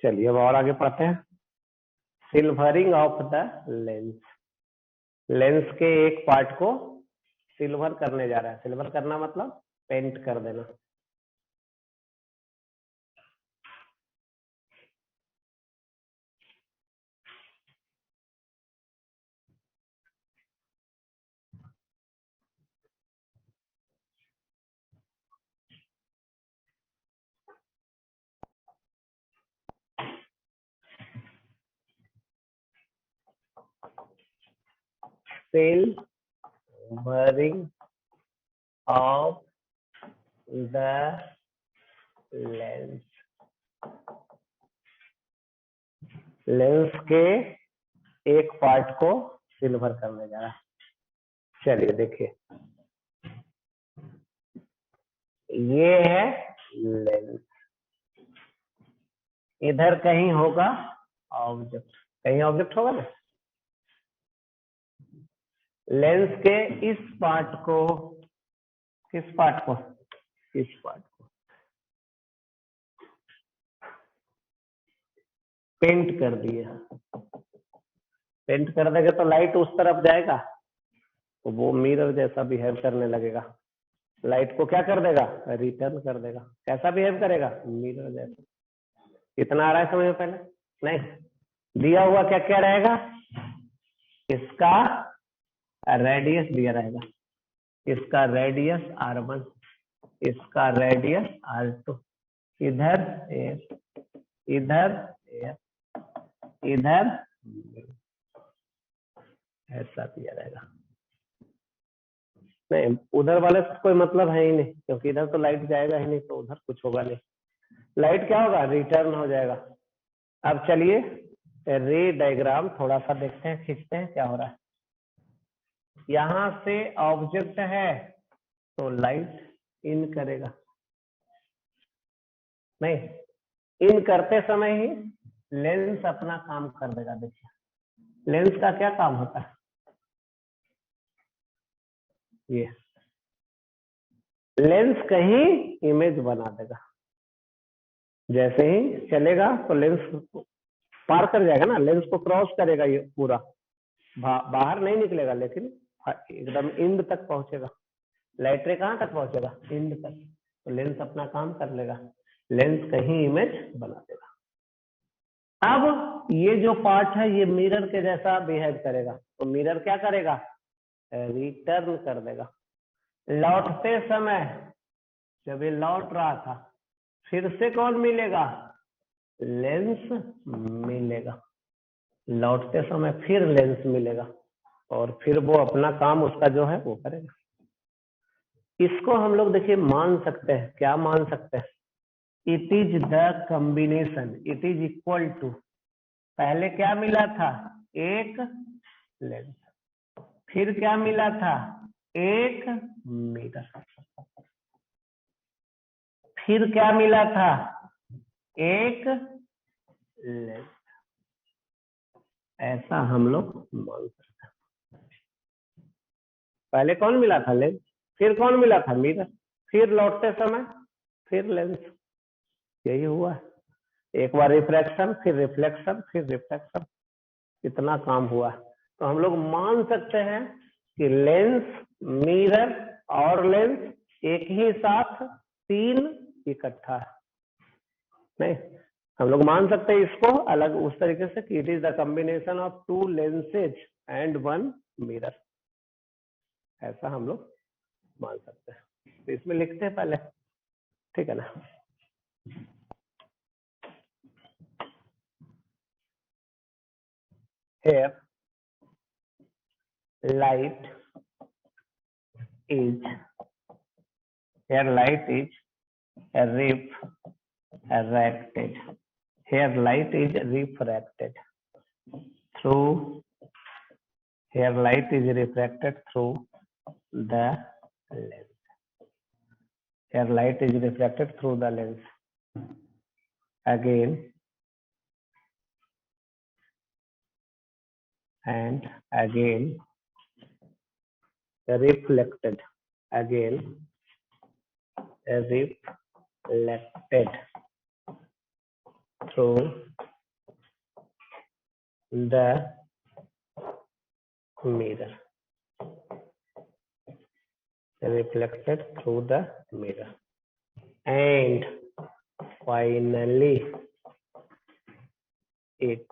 चलिए अब और आगे पढ़ते हैं, silvering of the lens, lens के एक पार्ट को सिल्वर करने जा रहा है। सिल्वर करना मतलब पेंट कर देना। Silvering of the lens, lens के एक पार्ट को सिल्वर करने जा रहा है। चलिए देखिए, ये है लेंस, इधर कहीं होगा ऑब्जेक्ट, कहीं ऑब्जेक्ट होगा ना। लेंस के इस पार्ट को, किस पार्ट को, इस पार्ट को पेंट कर दिया। पेंट कर देगा तो लाइट उस तरफ जाएगा, तो वो मिरर जैसा बिहेव करने लगेगा। लाइट को क्या कर देगा, रिटर्न कर देगा। कैसा बिहेव करेगा, मिरर जैसा। इतना आ रहा है समझ में पहले? नहीं दिया हुआ क्या क्या रहेगा, इसका रेडियस दिया रहेगा, इसका रेडियस r1, इसका रेडियस r2, इधर इधर इधर ऐसा दिया रहेगा। नहीं उधर वाले से कोई मतलब है ही नहीं, क्योंकि इधर तो लाइट जाएगा ही नहीं, तो उधर कुछ होगा नहीं। लाइट क्या होगा, रिटर्न हो जाएगा। अब चलिए रे डायग्राम थोड़ा सा देखते हैं, खींचते हैं क्या हो रहा है। यहां से ऑब्जेक्ट है तो लाइट इन करेगा, नहीं इन करते समय ही लेंस अपना काम कर देगा। देखिए लेंस का क्या काम होता है, ये लेंस कहीं इमेज बना देगा। जैसे ही चलेगा तो लेंस पार कर जाएगा ना, लेंस को क्रॉस करेगा, ये पूरा बाहर नहीं निकलेगा, लेकिन एकदम इंड तक पहुंचेगा। लाइट रे कहां तक पहुंचेगा, इंड तक। तो लेंस अपना काम कर लेगा, लेंस कहीं इमेज बना देगा। अब ये जो पार्ट है ये मिरर के जैसा बिहेव करेगा, तो मिरर क्या करेगा, रिटर्न कर देगा। लौटते समय जब ये लौट रहा था, फिर से कौन मिलेगा, लेंस मिलेगा। लौटते समय फिर लेंस मिलेगा, और फिर वो अपना काम उसका जो है वो करेगा। इसको हम लोग देखिए मान सकते हैं, क्या मान सकते हैं, it is the combination, it is equal to, पहले क्या मिला था, एक लेंस, फिर क्या मिला था, एक मिरर, फिर क्या मिला था, एक लेंस। ऐसा हम लोग मान सकते हैं। पहले कौन मिला था, लेंस, फिर कौन मिला था, मिरर, फिर लौटते समय फिर लेंस। यही हुआ, एक बार रिफ्रैक्शन, फिर रिफ्लेक्शन, फिर रिफ्लेक्शन, इतना काम हुआ। तो हम लोग मान सकते हैं कि लेंस, मिरर और लेंस एक ही साथ तीन इकट्ठा है। नहीं हम लोग मान सकते हैं इसको अलग उस तरीके से कि it is the combination of to lenses and one mirror. ऐसा हम लोग मान सकते हैं। तो इसमें लिखते हैं पहले, ठीक है ना। Here light is, here light is refracted. Here light is refracted through, here light is refracted through the lens. Here light is refracted through the lens. Again and again reflected, again reflected through the mirror, reflected through the mirror, and finally it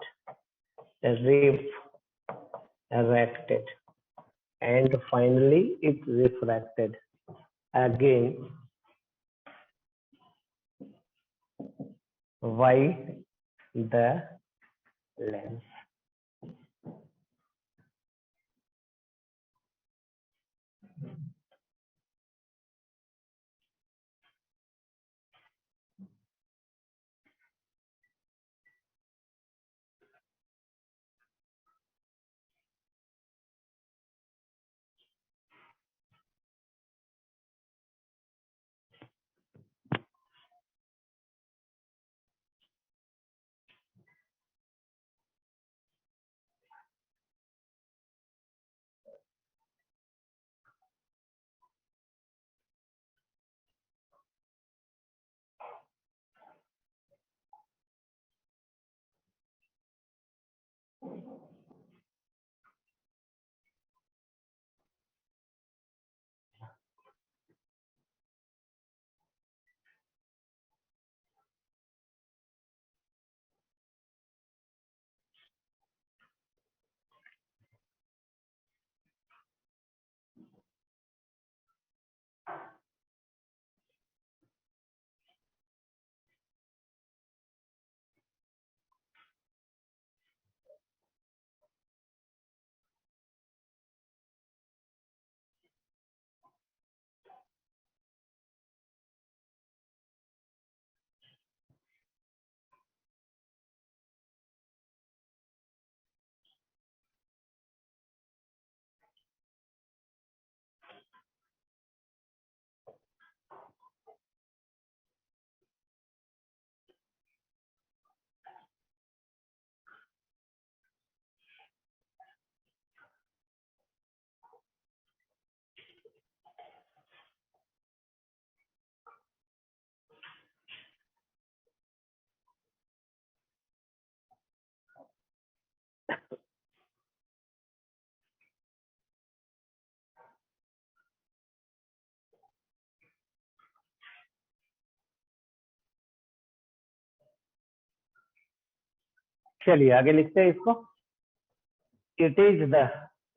refracted, and finally it refracted again by the lens. चलिए आगे लिखते हैं इसको। It is the,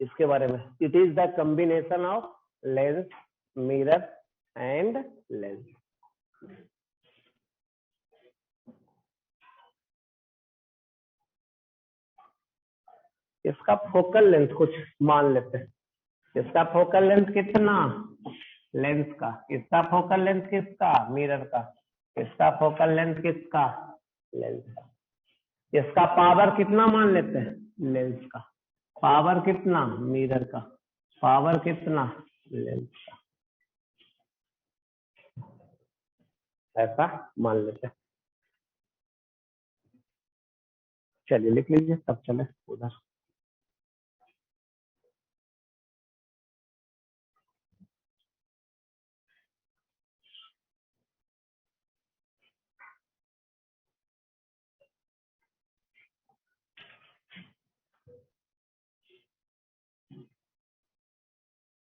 इसके बारे में, it is the combination of lens, mirror and lens. इसका focal length कुछ मान लेते हैं। इसका फोकल लेंथ कितना, लेंस का। इसका फोकल लेंथ किसका, मिरर का। इसका फोकल लेंथ किसका, लेंस का। इसका पावर कितना मान लेते हैं, लेंस का। पावर कितना, मिरर का। पावर कितना, लेंस का। ऐसा मान लेते हैं। चलिए लिख लीजिए, तब चले उधर।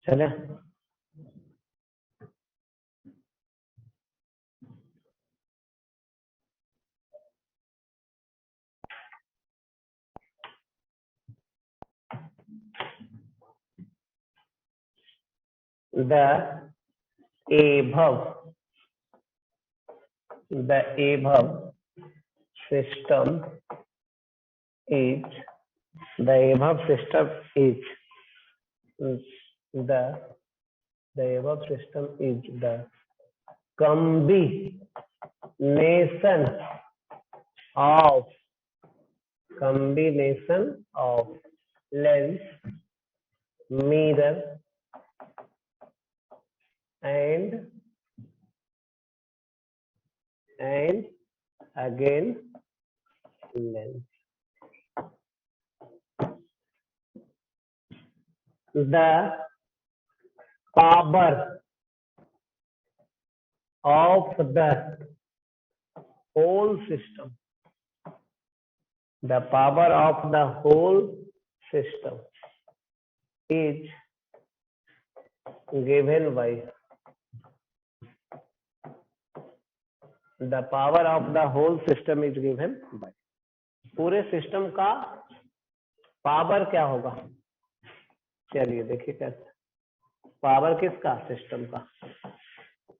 चले, the above system is the above system is the above system is the combination of lens, mirror and again lens. The power of the whole system, the power of the whole system is given by, the power of the whole system is given by, पूरे system का power क्या होगा। चलिए देखिए कैसे, power किसका, system का।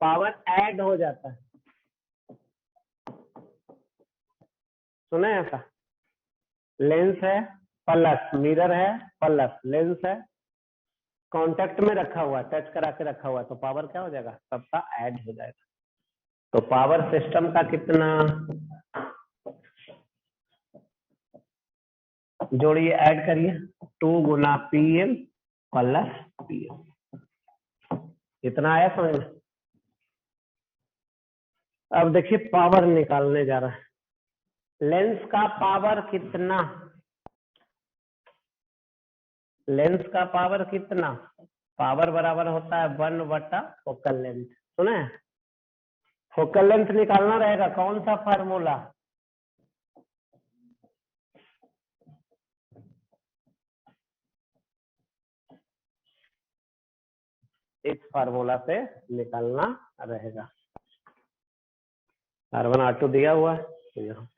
Power add हो जाता है, सुना है ऐसा। लेंस है प्लस, मिरर है प्लस, लेंस है, कांटेक्ट में रखा हुआ, टच करा के रखा हुआ, तो पावर क्या हो जाएगा, सबका ऐड हो जाएगा। तो पावर सिस्टम का कितना, जोड़िए, ऐड करिए, 2 गुना पीएम प्लस पीएम, इतना आया समझ में। अब देखिए पावर निकालने जा रहा है। लेंस का पावर कितना, लेंस का पावर कितना, पावर बराबर होता है 1 बटा फोकल लेंथ। सुना है, फोकल लेंथ निकालना रहेगा, कौन सा फार्मूला, इस फार्मूला से निकालना रहेगा। R1 R2 दिया हुआ है तो यहाँ,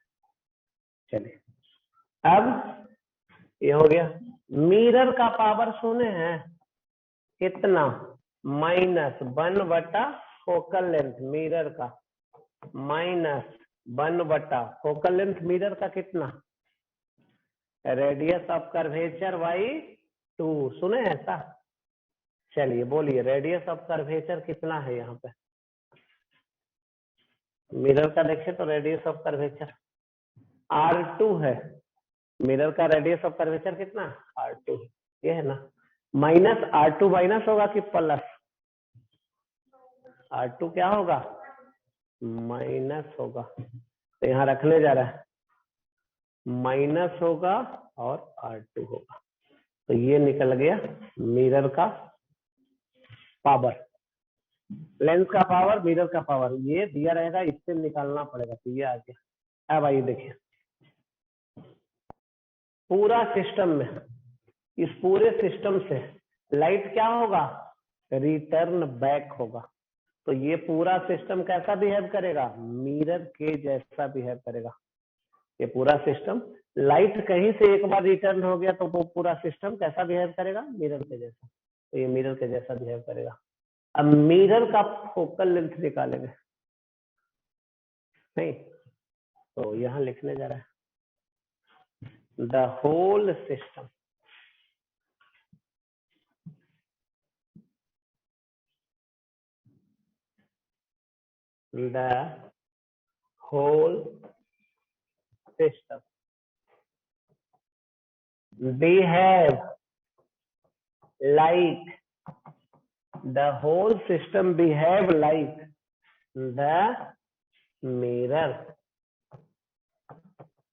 चलिए अब ये हो गया। मिरर का पावर सुने हैं कितना, -1 बटा फोकल लेंथ मिरर का, -1 बटा फोकल लेंथ मिरर का कितना, रेडियस ऑफ कर्वेचर बाई 2। सुने ऐसा, चलिए बोलिए, रेडियस ऑफ कर्वेचर कितना है यहाँ पे, मिरर का देखिए तो रेडियस ऑफ कर्वेचर R2 है, मिरर का रेडियस ऑफ कर्वेचर कितना, R2, ये है ना। -R2 माइनस होगा कि प्लस, R2 क्या होगा, माइनस होगा, तो यहाँ रखने जा रहा है, माइनस होगा और R2 होगा, तो ये निकल गया मिरर का पावर, लेंस का पावर, मिरर का पावर, ये दिया रहेगा, इससे निकालना पड़ेगा, तो ये आ गया। अब आइए देखिए, पूरा सिस्टम में, इस पूरे सिस्टम से लाइट क्या होगा, रिटर्न बैक होगा, तो ये पूरा सिस्टम कैसा बिहेव करेगा, मिरर के जैसा बिहेव करेगा। ये पूरा सिस्टम लाइट कहीं से एक बार रिटर्न हो गया तो वो पूरा सिस्टम कैसा बिहेव करेगा, मिरर के जैसा। तो ये मिरर के जैसा बिहेव करेगा। अब मिरर का फोकल लेंथ निकालेंगे, नहीं तो यहां लिखने जा रहा है the whole system, the whole system behave like, the whole system behave like the mirror,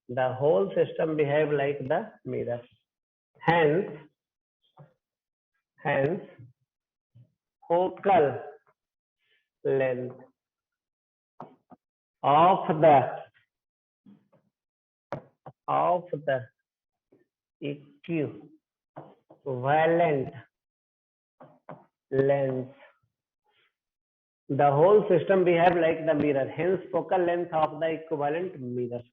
the whole system behave like the mirror, hence focal length of the equivalent length, the whole system behave like the mirror, hence focal length of the equivalent mirror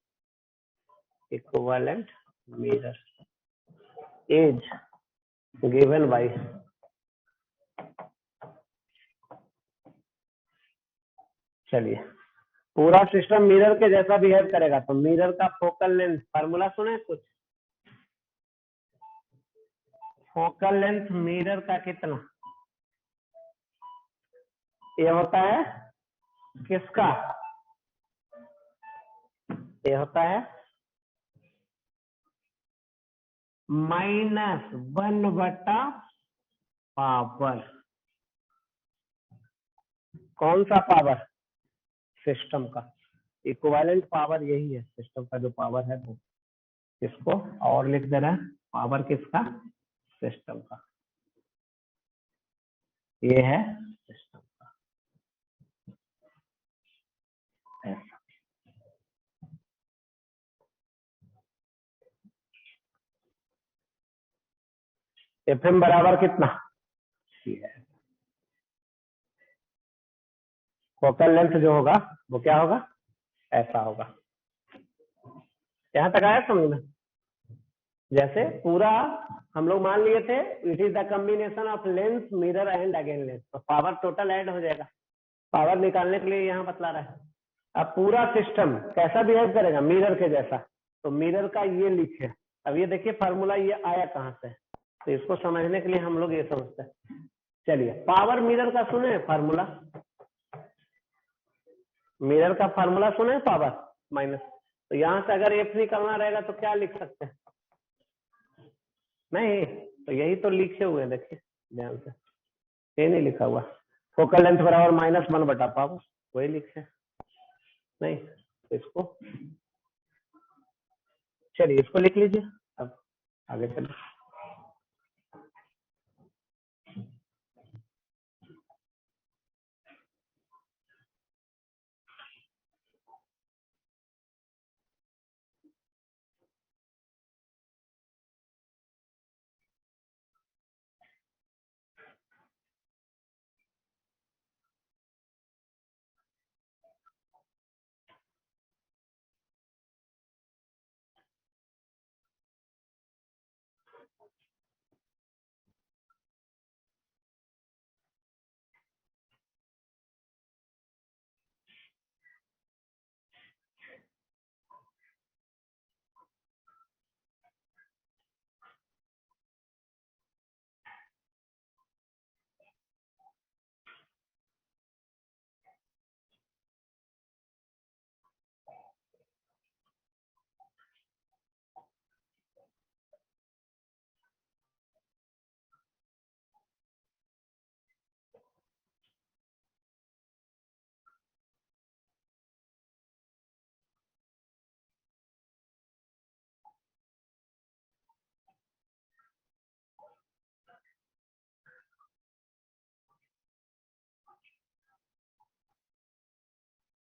is given by, चलिए पूरा system mirror के जैसा behave करेगा तो mirror का focal length formula सुने कुछ, focal length mirror का कितना, ये होता है किसका, ये होता है -1/पावर, कौन सा पावर, सिस्टम का इक्विवेलेंट पावर, यही है सिस्टम का जो पावर है वो, इसको और लिख देना है पावर किसका, सिस्टम का, ये है सिस्टम का ऐसा। एफएम बराबर कितना, ये है फोकल लेंथ जो होगा वो क्या होगा, ऐसा होगा। यहां तक आया समझ में, जैसे पूरा हम लोग मान लिए थे it is the combination of lens mirror and again lens, तो पावर टोटल ऐड हो जाएगा, पावर निकालने के लिए यहाँ बतला रहा है। अब पूरा सिस्टम कैसा बिहेव करेगा, मिरर के जैसा, तो मिरर का ये लिखे। अब ये देखिए फार्मूला ये आया कहाँ से, तो इसको समझने के लिए हम लोग ये समझते हैं। चलिए पावर मिरर का सुने फार्मूला, मिरर का फार्मूला सुने पावर माइनस, तो यहां से अगर एफ निकालना रहेगा तो क्या लिख सकते हैं, नहीं तो यही तो लिखे हुए हैं, देखिए ध्यान से, ये नहीं लिखा हुआ, फोकल लेंथ बराबर -1/पावर, वही लिखे नहीं, तो इसको चलिए इसको लिख लीजिए। अब आगे चलिए,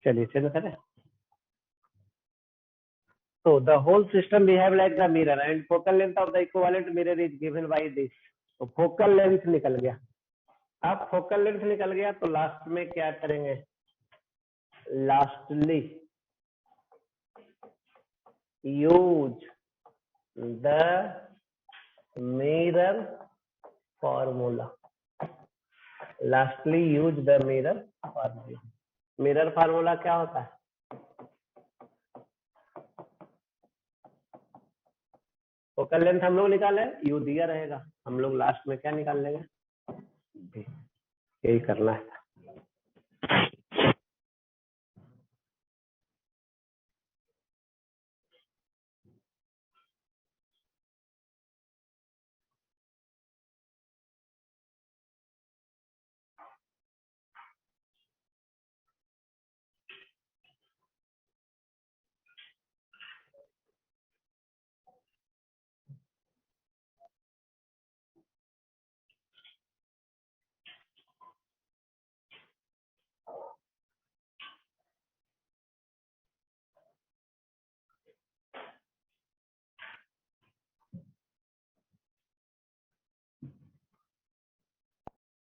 चलिए चलो करें। So the whole system behave like the mirror and focal length of the equivalent mirror is given by this. तो फोकल लेंथ निकल गया, अब फोकल लेंथ निकल गया तो लास्ट में क्या करेंगे, lastly use the mirror formula. Lastly use the mirror formula. Mirror formula क्या होता है? फोकल लेंथ हम लोग निकाले, यू दिया रहेगा, हम लोग लास्ट में क्या निकाल लेंगे? यही करना है।